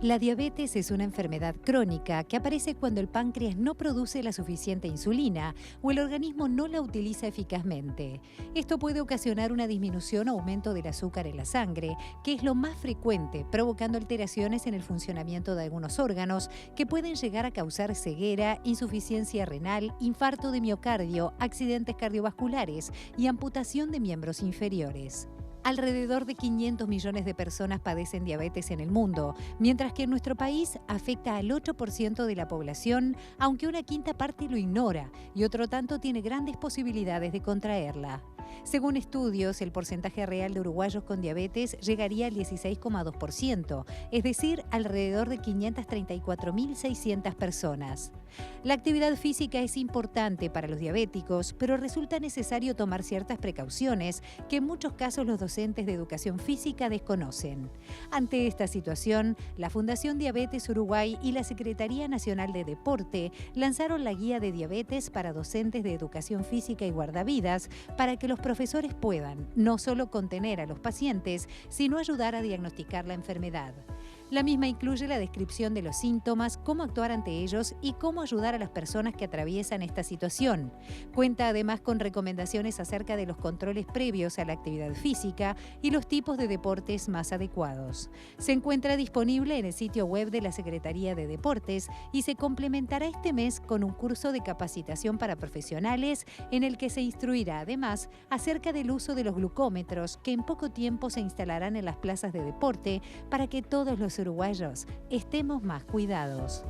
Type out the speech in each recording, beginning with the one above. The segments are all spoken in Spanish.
La diabetes es una enfermedad crónica que aparece cuando el páncreas no produce la suficiente insulina o el organismo no la utiliza eficazmente. Esto puede ocasionar una disminución o aumento del azúcar en la sangre, que es lo más frecuente, provocando alteraciones en el funcionamiento de algunos órganos que pueden llegar a causar ceguera, insuficiencia renal, infarto de miocardio, accidentes cardiovasculares y amputación de miembros inferiores. Alrededor de 500 millones de personas padecen diabetes en el mundo, mientras que en nuestro país afecta al 8% de la población, aunque una quinta parte lo ignora y otro tanto tiene grandes posibilidades de contraerla. Según estudios, el porcentaje real de uruguayos con diabetes llegaría al 16,2%, es decir, alrededor de 534.600 personas. La actividad física es importante para los diabéticos, pero resulta necesario tomar ciertas precauciones que en muchos casos los docentes de educación física desconocen. Ante esta situación, la Fundación Diabetes Uruguay y la Secretaría Nacional de Deporte lanzaron la Guía de Diabetes para docentes de educación física y guardavidas para que los profesores puedan no solo contener a los pacientes, sino ayudar a diagnosticar la enfermedad. La misma incluye la descripción de los síntomas, cómo actuar ante ellos y cómo ayudar a las personas que atraviesan esta situación. Cuenta además con recomendaciones acerca de los controles previos a la actividad física y los tipos de deportes más adecuados. Se encuentra disponible en el sitio web de la Secretaría de Deportes y se complementará este mes con un curso de capacitación para profesionales en el que se instruirá además acerca del uso de los glucómetros que en poco tiempo se instalarán en las plazas de deporte para que todos los uruguayos estemos más cuidados.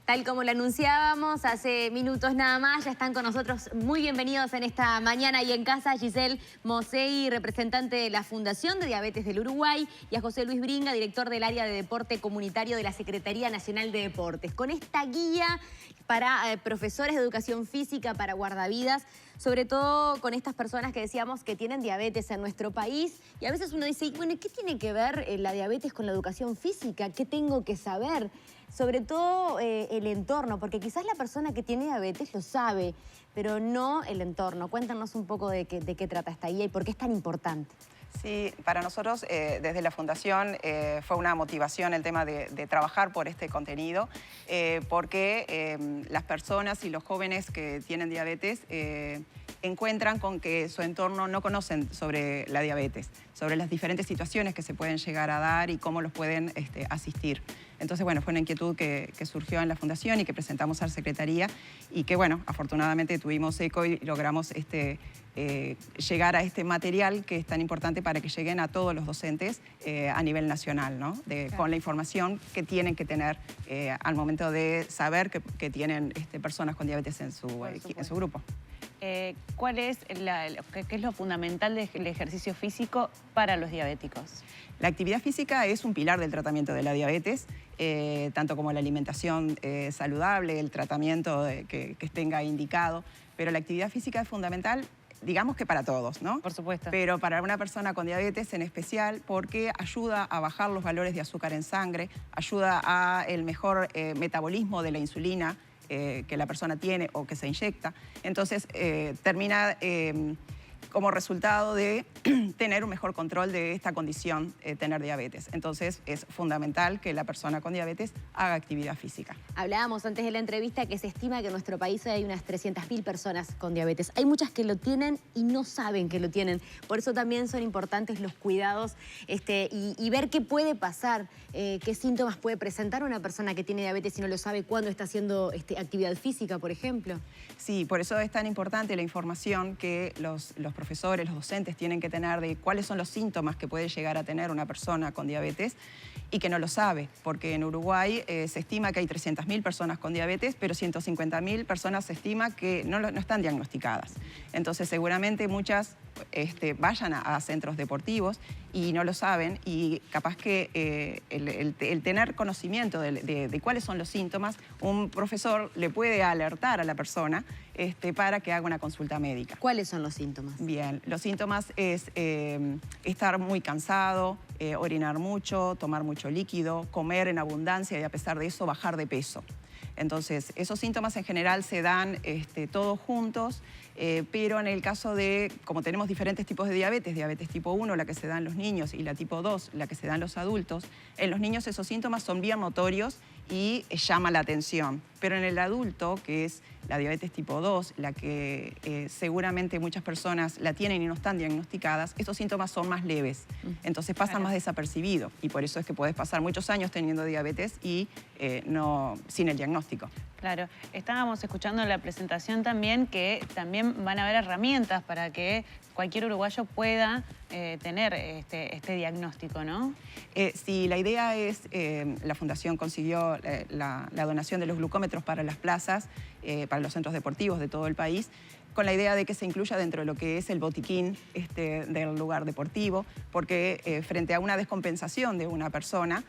Tal como lo anunciábamos hace minutos nada más, ya están con nosotros muy bienvenidos en esta mañana y en casa Giselle Mosey, representante de la Fundación de Diabetes del Uruguay, y a José Luis Bringa, director del área de deporte comunitario de la Secretaría Nacional de Deportes. Con esta guía para profesores de educación física, para guardavidas, sobre todo con estas personas que decíamos que tienen diabetes en nuestro país, y a veces uno dice, bueno, ¿qué tiene que ver la diabetes con la educación física? ¿Qué tengo que saber? Sobre todo el entorno, porque quizás la persona que tiene diabetes lo sabe, pero no el entorno. Cuéntanos un poco de qué trata esta guía y por qué es tan importante. Sí, para nosotros desde la Fundación fue una motivación el tema de trabajar por este contenido, porque las personas y los jóvenes que tienen diabetes encuentran con que su entorno no conocen sobre la diabetes, sobre las diferentes situaciones que se pueden llegar a dar y cómo los pueden asistir. Entonces, bueno, fue una inquietud que surgió en la Fundación y que presentamos a la Secretaría y que, bueno, afortunadamente tuvimos eco y logramos llegar a este material que es tan importante para que lleguen a todos los docentes a nivel nacional, ¿no? Con la información que tienen que tener al momento de saber que tienen personas con diabetes en su grupo. ¿Qué es lo fundamental del ejercicio físico para los diabéticos? La actividad física es un pilar del tratamiento de la diabetes, tanto como la alimentación saludable, el tratamiento que tenga indicado, pero la actividad física es fundamental, digamos que para todos, ¿no? Por supuesto. Pero para una persona con diabetes en especial porque ayuda a bajar los valores de azúcar en sangre, ayuda a el mejor metabolismo de la insulina que la persona tiene o que se inyecta. Entonces termina como resultado de tener un mejor control de esta condición, tener diabetes. Entonces es fundamental que la persona con diabetes haga actividad física. Hablábamos antes de la entrevista que se estima que en nuestro país hay unas 300.000 personas con diabetes. Hay muchas que lo tienen y no saben que lo tienen. Por eso también son importantes los cuidados y ver qué puede pasar, qué síntomas puede presentar una persona que tiene diabetes y no lo sabe cuando está haciendo actividad física, por ejemplo. Sí, por eso es tan importante la información que los profesores, los docentes tienen que tener de cuáles son los síntomas que puede llegar a tener una persona con diabetes y que no lo sabe, porque en Uruguay se estima que hay 300.000 personas con diabetes, pero 150.000 personas se estima que no están diagnosticadas. Entonces seguramente muchas vayan a centros deportivos y no lo saben, y capaz que el tener conocimiento de cuáles son los síntomas, un profesor le puede alertar a la persona para que haga una consulta médica. ¿Cuáles son los síntomas? Bien, los síntomas es estar muy cansado, orinar mucho, tomar mucho líquido, comer en abundancia y a pesar de eso bajar de peso. Entonces, esos síntomas en general se dan todos juntos, pero en el caso de, como tenemos diferentes tipos de diabetes tipo 1, la que se da en los niños, y la tipo 2, la que se da en los adultos, en los niños esos síntomas son bien notorios y llama la atención. Pero en el adulto, que es la diabetes tipo 2, la que seguramente muchas personas la tienen y no están diagnosticadas, estos síntomas son más leves. Entonces pasan más desapercibidos y por eso es que puedes pasar muchos años teniendo diabetes y sin el diagnóstico. Claro, estábamos escuchando en la presentación también que también van a haber herramientas para que cualquier uruguayo pueda tener este diagnóstico, ¿no? Sí, la idea es, la Fundación consiguió la donación de los glucómetros para las plazas, para los centros deportivos de todo el país, con la idea de que se incluya dentro de lo que es el botiquín del lugar deportivo, porque frente a una descompensación de una persona,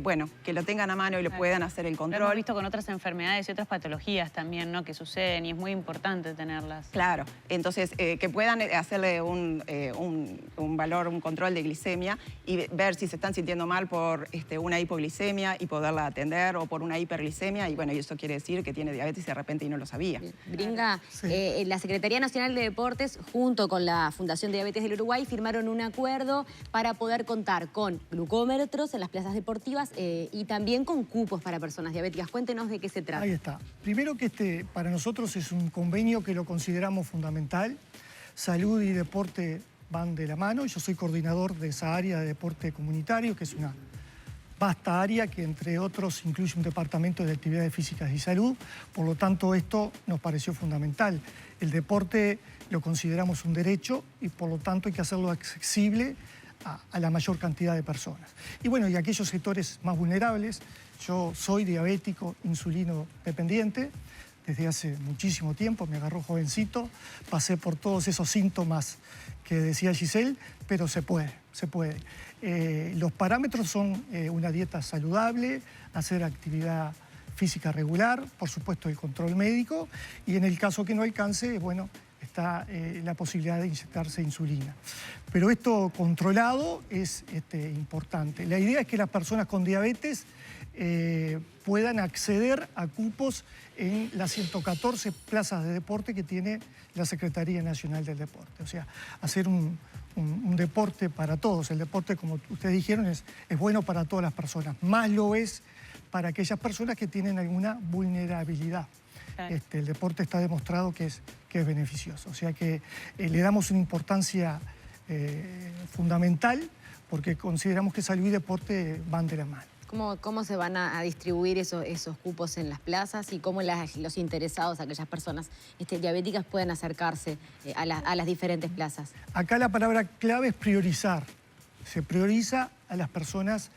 bueno, que lo tengan a mano y le puedan hacer el control. Lo hemos visto con otras enfermedades y otras patologías también, ¿no?, que suceden y es muy importante tenerlas. Claro, entonces que puedan hacerle un valor, un control de glicemia y ver si se están sintiendo mal por una hipoglicemia y poderla atender, o por una hiperglicemia, y bueno, y eso quiere decir que tiene diabetes de repente y no lo sabía. Bringa, Sí. La Secretaría Nacional de Deportes, junto con la Fundación de Diabetes del Uruguay, firmaron un acuerdo para poder contar con glucómetros en las plazas deportivas y también con cupos para personas diabéticas. Cuéntenos de qué se trata. Ahí está. Primero que para nosotros es un convenio que lo consideramos fundamental. Salud y deporte van de la mano. Yo soy coordinador de esa área de deporte comunitario, que es una vasta área que, entre otros, incluye un departamento de actividades físicas y salud. Por lo tanto, esto nos pareció fundamental. El deporte lo consideramos un derecho y, por lo tanto, hay que hacerlo accesible a la mayor cantidad de personas. Y bueno, y aquellos sectores más vulnerables. Yo soy diabético, insulino dependiente, desde hace muchísimo tiempo, me agarró jovencito, pasé por todos esos síntomas que decía Giselle, pero se puede, se puede. Los parámetros son una dieta saludable, hacer actividad física regular, por supuesto el control médico, y en el caso que no alcance, bueno, está la posibilidad de inyectarse insulina. Pero esto controlado es importante. La idea es que las personas con diabetes puedan acceder a cupos en las 114 plazas de deporte que tiene la Secretaría Nacional del Deporte. O sea, hacer un deporte para todos. El deporte, como ustedes dijeron, es bueno para todas las personas. Más lo es para aquellas personas que tienen alguna vulnerabilidad. Claro. El deporte está demostrado que es beneficioso. O sea que le damos una importancia fundamental porque consideramos que salud y deporte van de la mano. ¿Cómo se van a distribuir esos cupos en las plazas y cómo los interesados, aquellas personas diabéticas, pueden acercarse a las diferentes plazas? Acá la palabra clave es priorizar. Se prioriza a las personas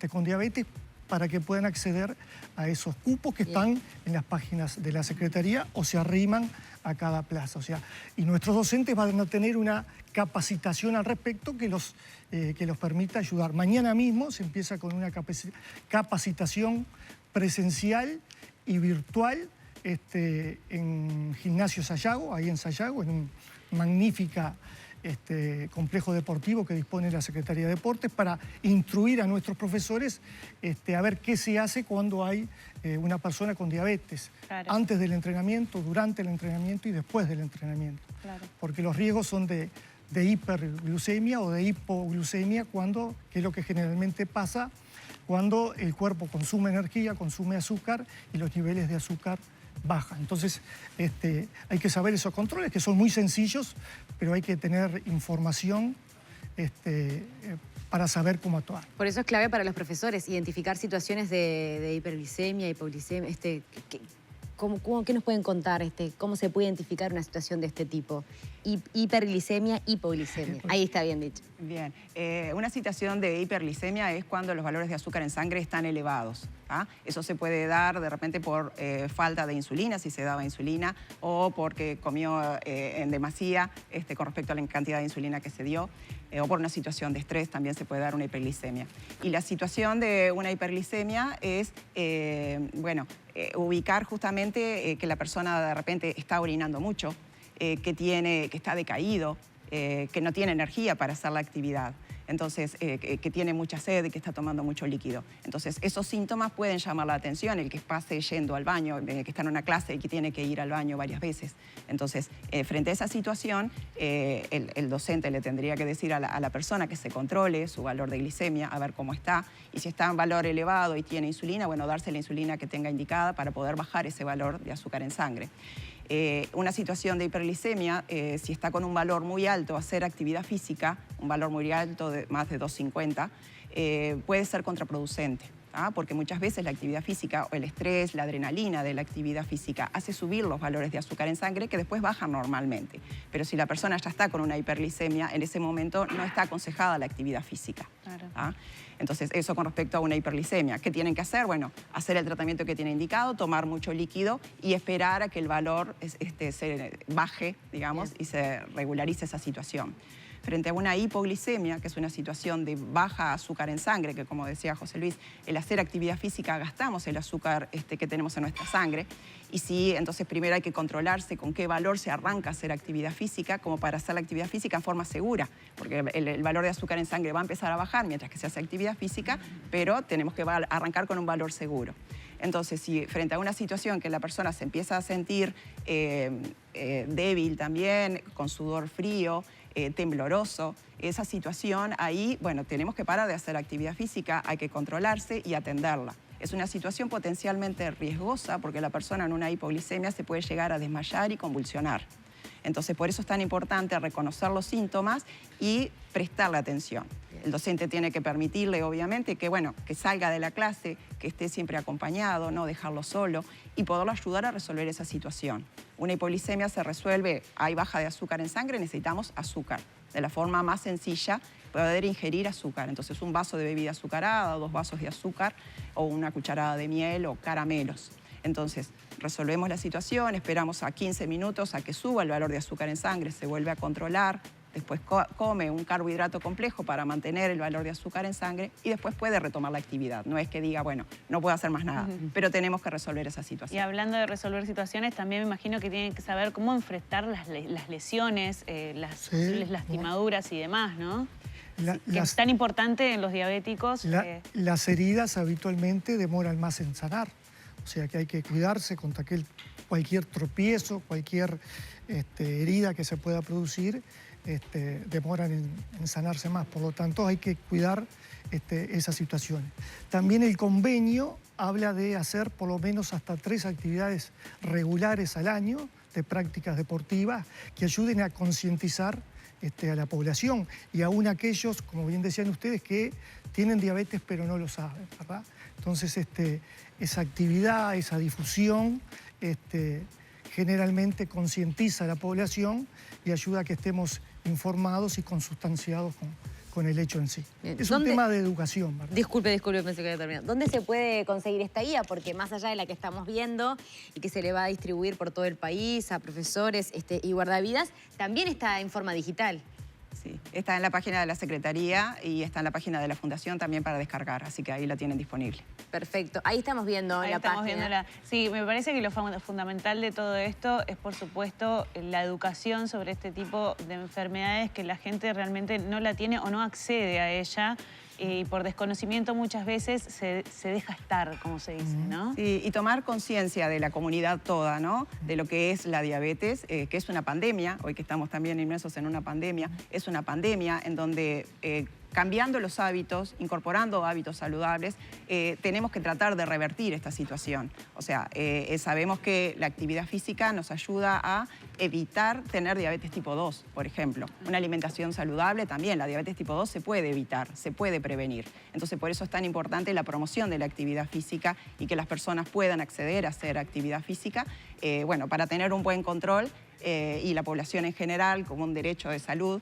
con diabetes para que puedan acceder a esos cupos que están en las páginas de la Secretaría o se arriman a cada plaza. O sea, y nuestros docentes van a tener una capacitación al respecto que los permita ayudar. Mañana mismo se empieza con una capacitación presencial y virtual en Gimnasio Sayago, ahí en Sayago, en un magnífica complejo deportivo que dispone la Secretaría de Deportes para instruir a nuestros profesores a ver qué se hace cuando hay una persona con diabetes, Claro. antes del entrenamiento, durante el entrenamiento y después del entrenamiento. Claro. Porque los riesgos son de hiperglucemia o de hipoglucemia, que es lo que generalmente pasa cuando el cuerpo consume energía, consume azúcar y los niveles de azúcar bajan. Entonces hay que saber esos controles, que son muy sencillos, pero hay que tener información para saber cómo actuar. Por eso es clave para los profesores identificar situaciones de hiperglicemia, hipoglicemia. ¿Qué nos pueden contar? ¿Cómo se puede identificar una situación de este tipo? Hiperglicemia, hipoglicemia. Ahí está bien dicho. Bien, una situación de hiperglicemia es cuando los valores de azúcar en sangre están elevados. Eso se puede dar de repente por falta de insulina, si se daba insulina, o porque comió en demasía con respecto a la cantidad de insulina que se dio, o por una situación de estrés también se puede dar una hiperglicemia. Y la situación de una hiperglicemia es, ubicar justamente que la persona de repente está orinando mucho, que está decaído, que no tiene energía para hacer la actividad. Entonces, que tiene mucha sed y que está tomando mucho líquido. Entonces, esos síntomas pueden llamar la atención, el que pase yendo al baño, que está en una clase y que tiene que ir al baño varias veces. Entonces, frente a esa situación, el docente le tendría que decir a la persona que se controle su valor de glicemia, a ver cómo está, y si está en valor elevado y tiene insulina, bueno, darse la insulina que tenga indicada para poder bajar ese valor de azúcar en sangre. Una situación de hiperglicemia, si está con un valor muy alto, hacer actividad física, un valor muy alto, de más de 250, puede ser contraproducente. Porque muchas veces la actividad física o el estrés, la adrenalina de la actividad física hace subir los valores de azúcar en sangre que después bajan normalmente. Pero si la persona ya está con una hiperglicemia, en ese momento no está aconsejada la actividad física. Claro. Entonces, eso con respecto a una hiperglicemia. ¿Qué tienen que hacer? Bueno, hacer el tratamiento que tiene indicado, tomar mucho líquido y esperar a que el valor se baje, digamos, y se regularice esa situación. Frente a una hipoglicemia, que es una situación de baja azúcar en sangre, que como decía José Luis, el hacer actividad física gastamos el azúcar que tenemos en nuestra sangre. Y sí, entonces primero hay que controlarse con qué valor se arranca a hacer actividad física, como para hacer la actividad física en forma segura, porque el valor de azúcar en sangre va a empezar a bajar mientras que se hace actividad física, pero tenemos que arrancar con un valor seguro. Entonces, si frente a una situación que la persona se empieza a sentir débil también, con sudor frío, tembloroso, esa situación ahí, bueno, tenemos que parar de hacer actividad física, hay que controlarse y atenderla. Es una situación potencialmente riesgosa porque la persona en una hipoglicemia se puede llegar a desmayar y convulsionar. Entonces, por eso es tan importante reconocer los síntomas y prestarle atención. El docente tiene que permitirle, obviamente, que, bueno, que salga de la clase, que esté siempre acompañado, no dejarlo solo y poderlo ayudar a resolver esa situación. Una hipoglicemia se resuelve, hay baja de azúcar en sangre, necesitamos azúcar. De la forma más sencilla, poder ingerir azúcar. Entonces, un vaso de bebida azucarada, 2 vasos de azúcar o una cucharada de miel o caramelos. Entonces, resolvemos la situación, esperamos a 15 minutos a que suba el valor de azúcar en sangre, se vuelve a controlar, después come un carbohidrato complejo para mantener el valor de azúcar en sangre y después puede retomar la actividad. No es que diga, bueno, no puedo hacer más nada, pero tenemos que resolver esa situación. Y hablando de resolver situaciones, también me imagino que tienen que saber cómo enfrentar las lesiones, las posibles lastimaduras y demás, ¿no? Que es tan importante en los diabéticos. Las heridas habitualmente demoran más en sanar. O sea que hay que cuidarse contra cualquier tropiezo, cualquier herida que se pueda producir, demoran en sanarse más. Por lo tanto, hay que cuidar esas situaciones. También el convenio habla de hacer por lo menos hasta 3 actividades regulares al año de prácticas deportivas que ayuden a concientizar a la población y aún aquellos, como bien decían ustedes, que tienen diabetes pero no lo saben, ¿verdad? Entonces, esa actividad, esa difusión, generalmente concientiza a la población y ayuda a que estemos informados y consustanciados con el hecho en sí. Es un tema de educación, ¿verdad? Disculpe, pensé que había terminado. ¿Dónde se puede conseguir esta guía? Porque más allá de la que estamos viendo y que se le va a distribuir por todo el país a profesores y guardavidas, también está en forma digital. Sí, está en la página de la Secretaría y está en la página de la Fundación también para descargar, así que ahí la tienen disponible. Perfecto. Ahí estamos viendo la página. Sí, me parece que lo fundamental de todo esto es, por supuesto, la educación sobre este tipo de enfermedades que la gente realmente no la tiene o no accede a ella. Y por desconocimiento muchas veces se deja estar, como se dice, ¿no? Sí, y tomar conciencia de la comunidad toda, ¿no? De lo que es la diabetes, que es una pandemia, hoy que estamos también inmersos en una pandemia, es una pandemia en donde cambiando los hábitos, incorporando hábitos saludables, tenemos que tratar de revertir esta situación. O sea, sabemos que la actividad física nos ayuda a evitar tener diabetes tipo 2, por ejemplo. Una alimentación saludable también, la diabetes tipo 2 se puede evitar, se puede prevenir. Entonces, por eso es tan importante la promoción de la actividad física y que las personas puedan acceder a hacer actividad física, bueno, para tener un buen control y la población en general como un derecho de salud,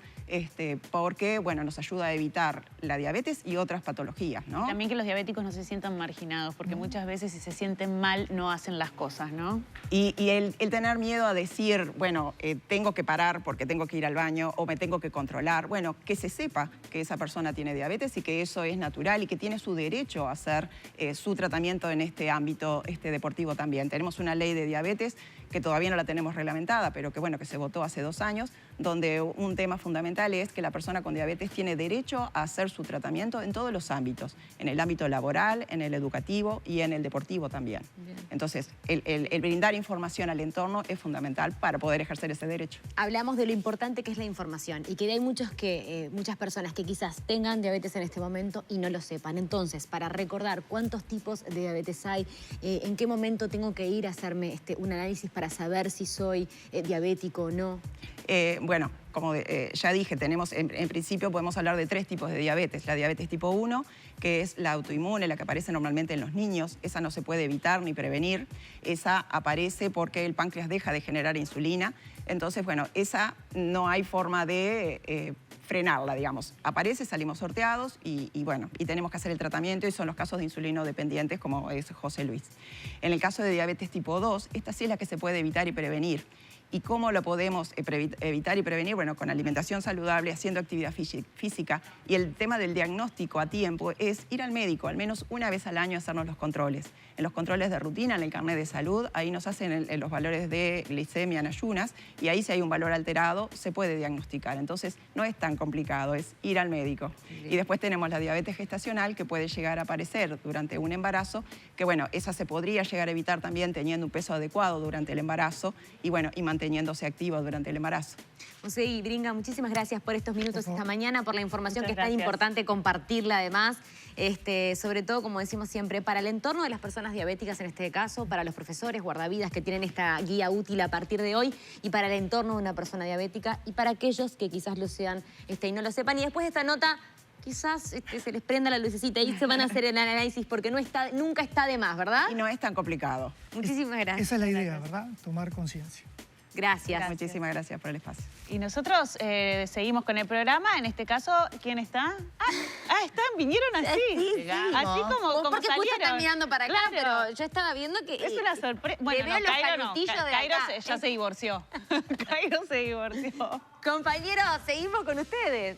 porque bueno, nos ayuda a evitar la diabetes y otras patologías, ¿no? También que los diabéticos no se sientan marginados, porque muchas veces si se sienten mal no hacen las cosas, ¿no? Y el tener miedo a decir, bueno, tengo que parar porque tengo que ir al baño o me tengo que controlar, bueno, que se sepa que esa persona tiene diabetes y que eso es natural y que tiene su derecho a hacer su tratamiento en este ámbito deportivo también. Tenemos una ley de diabetes que todavía no la tenemos reglamentada, pero que bueno, que se votó hace 2 años, donde un tema fundamental es que la persona con diabetes tiene derecho a hacer su tratamiento en todos los ámbitos, en el ámbito laboral, en el educativo y en el deportivo también. Bien. Entonces, el brindar información al entorno es fundamental para poder ejercer ese derecho. Hablamos de lo importante que es la información y que hay muchas personas que quizás tengan diabetes en este momento y no lo sepan. Entonces, para recordar cuántos tipos de diabetes hay, en qué momento tengo que ir a hacerme un análisis para saber si soy diabético o no. Bueno, como ya dije, tenemos en principio podemos hablar de 3 tipos de diabetes. La diabetes tipo 1, que es la autoinmune, la que aparece normalmente en los niños. Esa no se puede evitar ni prevenir. Esa aparece porque el páncreas deja de generar insulina. Entonces, bueno, esa no hay forma de frenarla, digamos. Aparece, salimos sorteados y bueno, y tenemos que hacer el tratamiento y son los casos de insulino dependientes como es José Luis. En el caso de diabetes tipo 2, esta sí es la que se puede evitar y prevenir. ¿Y cómo lo podemos evitar y prevenir? Bueno, con alimentación saludable, haciendo actividad física. Y el tema del diagnóstico a tiempo es ir al médico, al menos una vez al año a hacernos los controles. En los controles de rutina, en el carnet de salud, ahí nos hacen los valores de glicemia en ayunas y ahí si hay un valor alterado se puede diagnosticar. Entonces no es tan complicado, es ir al médico. Bien. Y después tenemos la diabetes gestacional que puede llegar a aparecer durante un embarazo, que bueno, esa se podría llegar a evitar también teniendo un peso adecuado durante el embarazo y bueno, y manteniéndose activo durante el embarazo. José y Bringa, muchísimas gracias por estos minutos esta mañana, por la información que es tan importante compartirla además, sobre todo, como decimos siempre, para el entorno de las personas diabéticas en este caso, para los profesores guardavidas que tienen esta guía útil a partir de hoy y para el entorno de una persona diabética y para aquellos que quizás lo sean y no lo sepan. Y después de esta nota quizás se les prenda la lucecita y se van a hacer el análisis porque nunca está de más, ¿verdad? Y no es tan complicado. Muchísimas gracias. Esa es la idea, ¿verdad? Tomar conciencia. Gracias. Muchísimas gracias por el espacio. Y nosotros seguimos con el programa. En este caso, ¿quién está? Vinieron así. Sí, así como porque salieron. justo están mirando para acá, Claro. pero yo estaba viendo que... Es una sorpresa. Bueno, veo los Cairo no. canutillos de Cairo acá. ya se divorció. Cairo se divorció. Compañeros, seguimos con ustedes.